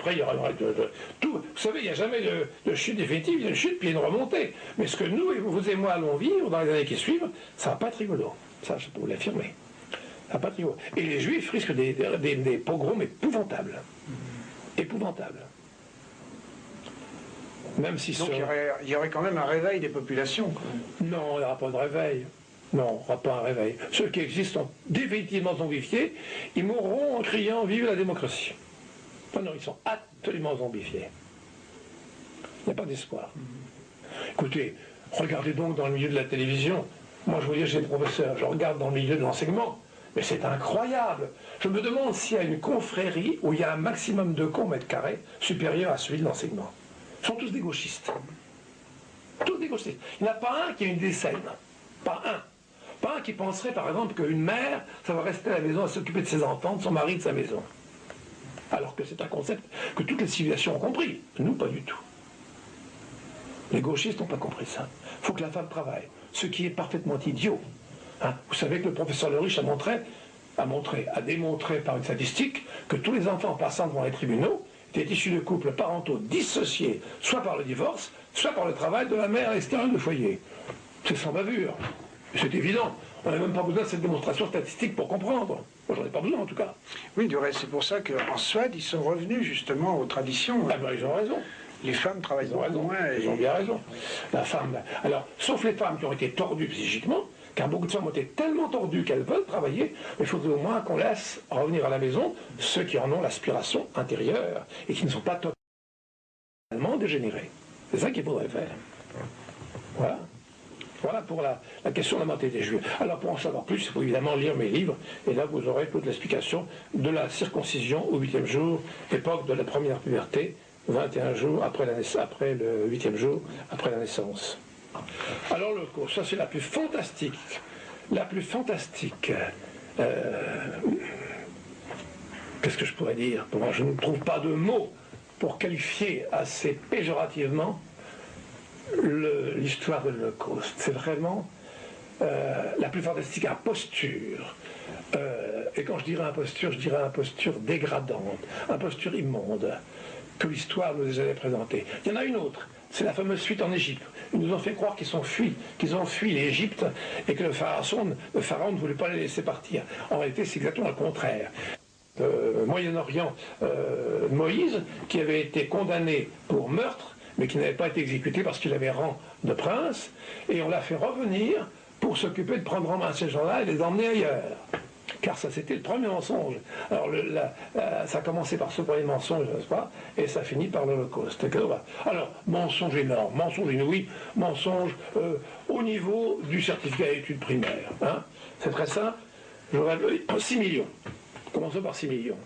après, il y aura tout. Vous savez, il n'y a jamais de chute définitive, il y a une chute puis il y a une remontée. Mais ce que nous, vous et moi, allons vivre dans les années qui suivent, ça ne va pas être rigolo. Ça, je peux vous l'affirmer. Ça va pas être rigolo. Et les Juifs risquent des pogroms épouvantables. Épouvantables. Même si donc il y aurait quand même un réveil des populations. Non, il n'y aura pas de réveil. Non, il n'y aura pas un réveil. Ceux qui existent sont définitivement zombifiés. Ils mourront en criant « Vive la démocratie ». Non, non, ils sont absolument zombifiés. Il n'y a pas d'espoir. Écoutez, regardez donc dans le milieu de la télévision. Moi, je vous dis, j'ai des professeurs, je regarde dans le milieu de l'enseignement. Mais c'est incroyable. Je me demande s'il y a une confrérie où il y a un maximum de cons au mètre carré supérieur à celui de l'enseignement. Ils sont tous des gauchistes. Tous des gauchistes. Il n'y en a pas un qui a une décenne. Pas un. Pas un qui penserait, par exemple, qu'une mère, ça va rester à la maison à s'occuper de ses enfants, de son mari, de sa maison. Alors que c'est un concept que toutes les civilisations ont compris. Nous, pas du tout. Les gauchistes n'ont pas compris ça. Il faut que la femme travaille. Ce qui est parfaitement idiot. Hein, vous savez que le professeur Le Riche a démontré par une statistique que tous les enfants passant devant les tribunaux étaient issus de couples parentaux dissociés, soit par le divorce, soit par le travail de la mère à l'extérieur du foyer. C'est sans bavure. C'est évident. On n'a même pas besoin de cette démonstration statistique pour comprendre. Moi, j'en ai pas besoin, en tout cas. Oui, du reste, c'est pour ça qu'en Suède, ils sont revenus justement aux traditions. Ah ben, ils ont raison. Les femmes travaillent beaucoup moins. Ils ont bien raison. La femme, alors, sauf les femmes qui ont été tordues psychiquement, car beaucoup de femmes ont été tellement tordues qu'elles veulent travailler, mais il faudrait au moins qu'on laisse revenir à la maison ceux qui en ont l'aspiration intérieure et qui ne sont pas totalement dégénérés. C'est ça qu'il faudrait faire. Voilà. Voilà pour la question de la mentalité des Juifs. Alors pour en savoir plus, il faut évidemment lire mes livres, et là vous aurez toute l'explication de la circoncision au 8e jour, époque de la première puberté, 21 jours après le 8e jour, après la naissance. Alors le cours, ça c'est la plus fantastique, qu'est-ce que je pourrais dire? Moi, je ne trouve pas de mots pour qualifier assez péjorativement l'histoire de l'Holocauste. C'est vraiment la plus fantastique imposture. Et quand je dirais imposture, je dirais imposture dégradante, imposture immonde, que l'histoire nous a jamais présentée. Il y en a une autre, c'est la fameuse fuite en Égypte. Ils nous ont fait croire qu'ils ont fui l'Égypte et que le pharaon ne voulait pas les laisser partir. En réalité, c'est exactement le contraire. Moyen-Orient, Moïse, qui avait été condamné pour meurtre, mais qui n'avait pas été exécuté parce qu'il avait rang de prince, et on l'a fait revenir pour s'occuper de prendre en main ces gens-là et les emmener ailleurs. Car ça, c'était le premier mensonge. Alors, ça a commencé par ce premier mensonge, n'est-ce pas, et ça finit par l'Holocauste. Alors, mensonge énorme, mensonge inouï, mensonge au niveau du certificat d'études primaires. Hein. C'est très simple. J'aurais 6 millions. Commençons par 6 millions.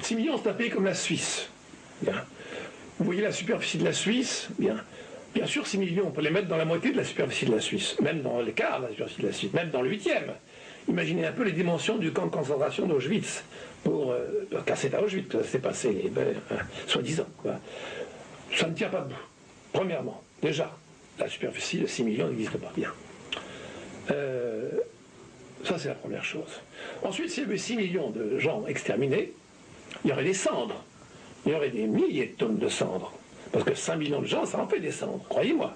6 millions, c'est un pays comme la Suisse. Bien. Vous voyez la superficie de la Suisse, bien sûr 6 millions, on peut les mettre dans la moitié de la superficie de la Suisse, même dans le quart de la superficie de la Suisse, même dans le 8e. Imaginez un peu les dimensions du camp de concentration d'Auschwitz, car c'est à Auschwitz que ça s'est passé, soi-disant. Ça ne tient pas debout. Premièrement, déjà, la superficie de 6 millions n'existe pas bien. Ça, c'est la première chose. Ensuite, s'il y avait 6 millions de gens exterminés, il y aurait des cendres. Il y aurait des milliers de tonnes de cendres. Parce que 5 millions de gens, ça en fait des cendres, croyez-moi.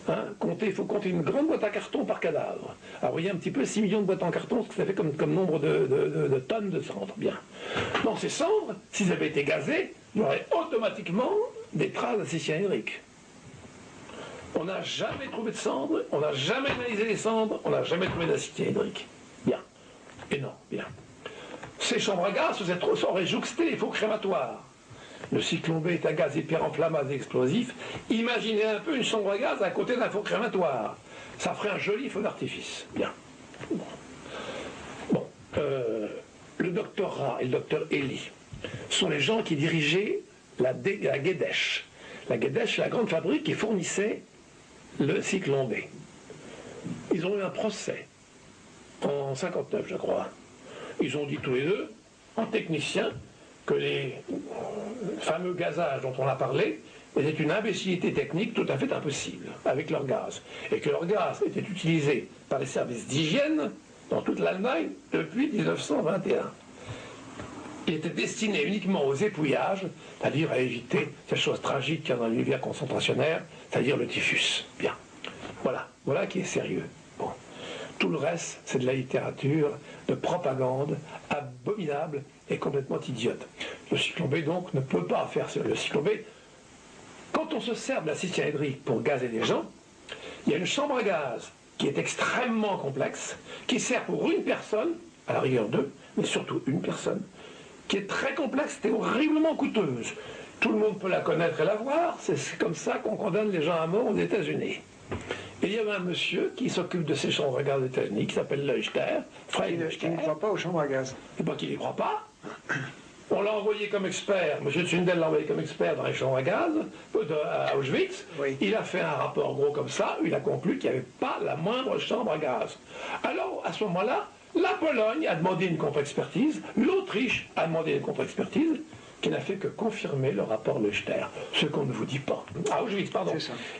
Hein, il faut compter une grande boîte à carton par cadavre. Alors, vous voyez un petit peu 6 millions de boîtes en carton, ce que ça fait comme nombre de tonnes de cendres. Bien. Dans ces cendres, s'ils avaient été gazés, il y aurait automatiquement des traces d'acide cyanhydrique. On n'a jamais trouvé de cendres, on n'a jamais analysé les cendres, on n'a jamais trouvé d'acide cyanhydrique. Bien. Énorme, bien. Ces chambres à gaz auraient jouxté les faux crématoires. Le cyclone B est un gaz hyper inflammable et explosif. Imaginez un peu une chambre à gaz à côté d'un faux crématoire. Ça ferait un joli feu d'artifice. Bien. Bon. Le docteur Ra et le docteur Eli sont les gens qui dirigeaient la Guédèche. La Guédèche, c'est la grande fabrique qui fournissait le cyclone B. Ils ont eu un procès en 59, je crois. Ils ont dit tous les deux, en technicien, que les fameux gazages dont on a parlé étaient une imbécilité technique tout à fait impossible avec leur gaz. Et que leur gaz était utilisé par les services d'hygiène dans toute l'Allemagne depuis 1921. Il était destiné uniquement aux épouillages, c'est-à-dire à éviter cette chose tragique qu'il y a dans l'univers concentrationnaire, c'est-à-dire le typhus. Bien. Voilà qui est sérieux. Bon. Tout le reste, c'est de la littérature, de propagande, abominable et complètement idiote. Le cyclone B, donc, ne peut pas faire ça. Le cyclone B, quand on se sert de l'acide cyanhydrique pour gazer des gens, il y a une chambre à gaz qui est extrêmement complexe, qui sert pour une personne, à la rigueur deux, mais surtout une personne, qui est très complexe et horriblement coûteuse. Tout le monde peut la connaître et la voir, c'est comme ça qu'on condamne les gens à mort aux États-Unis. Et il y avait un monsieur qui s'occupe de ces chambres à gaz aux États-Unis, qui s'appelle Leuchter, Fred Leuchter. Qui ne croit pas aux chambres à gaz. Et pas qu'il n'y croit pas. On l'a envoyé comme expert, M. Tsundel l'a envoyé comme expert dans les chambres à gaz à Auschwitz. Oui. Il a fait un rapport gros comme ça, il a conclu qu'il n'y avait pas la moindre chambre à gaz. Alors, à ce moment-là, la Pologne a demandé une contre-expertise, l'Autriche a demandé une contre-expertise, qui n'a fait que confirmer le rapport Leuchter, ce qu'on ne vous dit pas. À Auschwitz, pardon.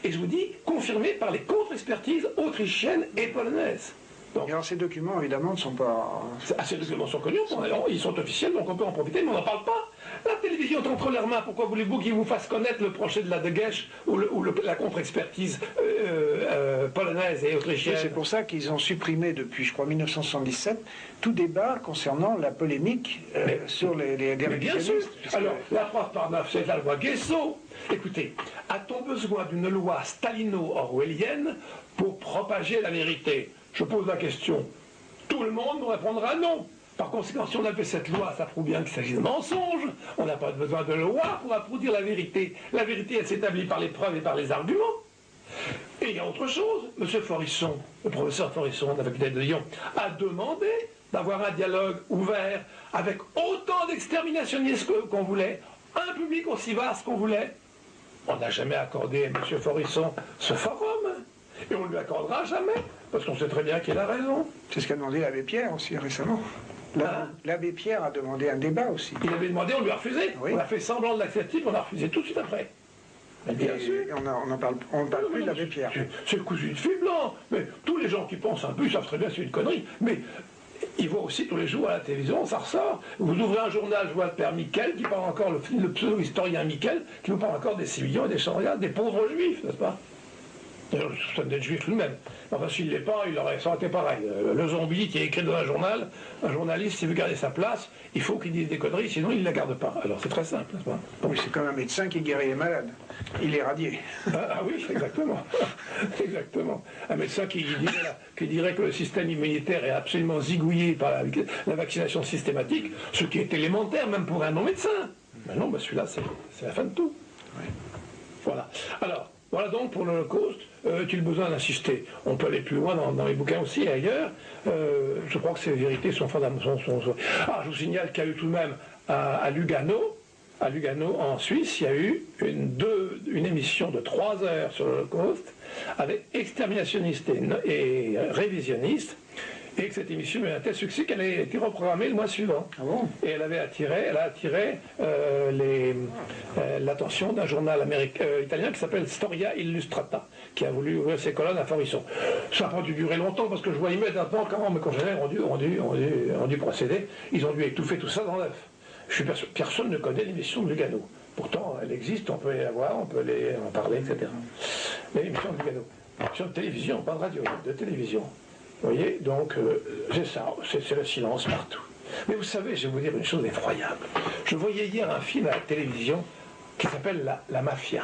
Et je vous dis, confirmé par les contre-expertises autrichiennes et polonaises. Donc, et alors ces documents, évidemment, ne sont pas... Ces documents sont connus, ils sont officiels, donc on peut en profiter, mais on n'en parle pas. La télévision est entre leurs mains, pourquoi voulez-vous qu'ils vous fassent connaître le procès de la Degesch ou la contre-expertise polonaise et autrichienne? C'est pour ça qu'ils ont supprimé depuis, je crois, 1977, tout débat concernant la polémique sur les mais bien sûr. Alors, la preuve par neuf, c'est la loi Guesso. Écoutez, a-t-on besoin d'une loi stalino-orwellienne pour propager la vérité? Je pose la question. Tout le monde nous répondra non. Par conséquent, si on a fait cette loi, ça prouve bien qu'il s'agit de mensonges. On n'a pas besoin de loi pour approuvir la vérité. La vérité, elle s'établit par les preuves et par les arguments. Et il y a autre chose. M. Forisson, le professeur Forisson de la faculté de Lyon, a demandé d'avoir un dialogue ouvert avec autant d'exterminationnistes qu'on voulait, un public aussi vaste qu'on voulait. On n'a jamais accordé à M. Forisson ce forum. Et on ne lui accordera jamais, parce qu'on sait très bien qu'il a raison. C'est ce qu'a demandé l'abbé Pierre aussi récemment. L'abbé Pierre a demandé un débat aussi. Il avait demandé, on lui a refusé. Oui. On a fait semblant de l'accepter, on a refusé tout de suite après. Mais bien sûr. On ne parle plus de l'abbé Pierre. C'est le cousu de fil blanc. Mais tous les gens qui pensent un peu, ils savent très bien que c'est une connerie. Mais ils voient aussi tous les jours à la télévision, ça ressort. Vous ouvrez un journal, je vois le père Miquel, qui parle encore, le pseudo-historien Miquel, qui nous parle encore des civilians et des chambriards, des pauvres juifs, n'est-ce pas? D'ailleurs, je soupçonne d'être juif lui-même. Enfin, s'il ne l'est pas, ça aurait été pareil. Le zombie qui est écrit dans un journal, un journaliste, s'il veut garder sa place, il faut qu'il dise des conneries, sinon il ne la garde pas. Alors c'est très simple, n'est-ce pas? Oui, c'est comme un médecin qui guérit les malades. Il est radié. Ah oui, exactement. Exactement. Un médecin qui dirait que le système immunitaire est absolument zigouillé par la vaccination systématique, ce qui est élémentaire même pour un non-médecin. Mais non, celui-là, c'est la fin de tout. Oui. Voilà. Alors, voilà donc pour l'Holocauste. As-tu besoin d'insister? On peut aller plus loin dans les bouquins aussi et ailleurs. Je crois que ces vérités sont fondamentales. Ah, je vous signale qu'il y a eu tout de même à Lugano, en Suisse, il y a eu une émission de 3 heures sur l'Holocauste avec exterminationnistes et révisionnistes. Et que cette émission a eu un tel succès qu'elle a été reprogrammée le mois suivant. Ah bon? Et elle a attiré l'attention d'un journal italien qui s'appelle Storia Illustrata, qui a voulu ouvrir ses colonnes à Forisson. Ça n'a pas dû durer longtemps parce que je vois immédiatement comment mes congénères ont dû procéder. Ils ont dû étouffer tout ça dans l'œuf. Je suis persuadé, personne ne connaît l'émission de Lugano. Pourtant, elle existe, on peut la voir, on peut en parler, etc. Mais l'émission de Lugano, émission de télévision, pas de radio, de télévision. Vous voyez, donc c'est ça, c'est le silence partout. Mais vous savez, je vais vous dire une chose effroyable. Je voyais hier un film à la télévision qui s'appelle la Mafia.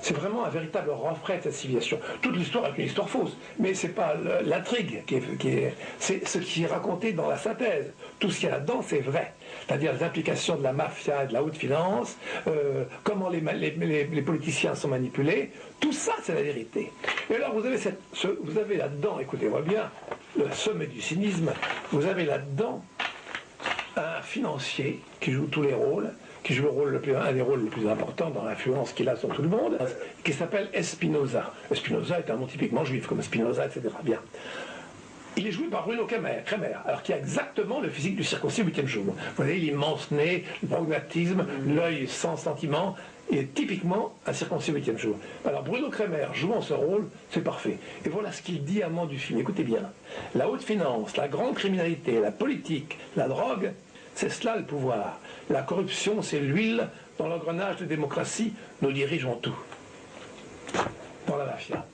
C'est vraiment un véritable reflet de cette civilisation. Toute l'histoire est une histoire fausse, mais c'est pas l'intrigue c'est ce qui est raconté dans la synthèse. Tout ce qu'il y a là-dedans, c'est vrai. C'est-à-dire les implications de la mafia et de la haute finance, comment les politiciens sont manipulés, tout ça, c'est la vérité. Et alors, vous avez là-dedans, écoutez-moi bien, le sommet du cynisme, vous avez là-dedans un financier qui joue tous les rôles, qui joue un des rôles les plus importants dans l'influence qu'il a sur tout le monde, qui s'appelle Espinoza. Espinoza est un nom typiquement juif, comme Spinoza, etc. Bien. Il est joué par Bruno Kremer, alors qui a exactement le physique du circoncis 8e jour. Vous voyez, l'immense nez, le pragmatisme, l'œil sans sentiment, il est typiquement un circoncis 8e jour. Alors Bruno Kremer jouant ce rôle, c'est parfait. Et voilà ce qu'il dit à un moment du film. Écoutez bien, la haute finance, la grande criminalité, la politique, la drogue, C'est cela le pouvoir. La corruption, c'est l'huile dans l'engrenage de démocratie. Nous dirigeons tout. Dans la mafia.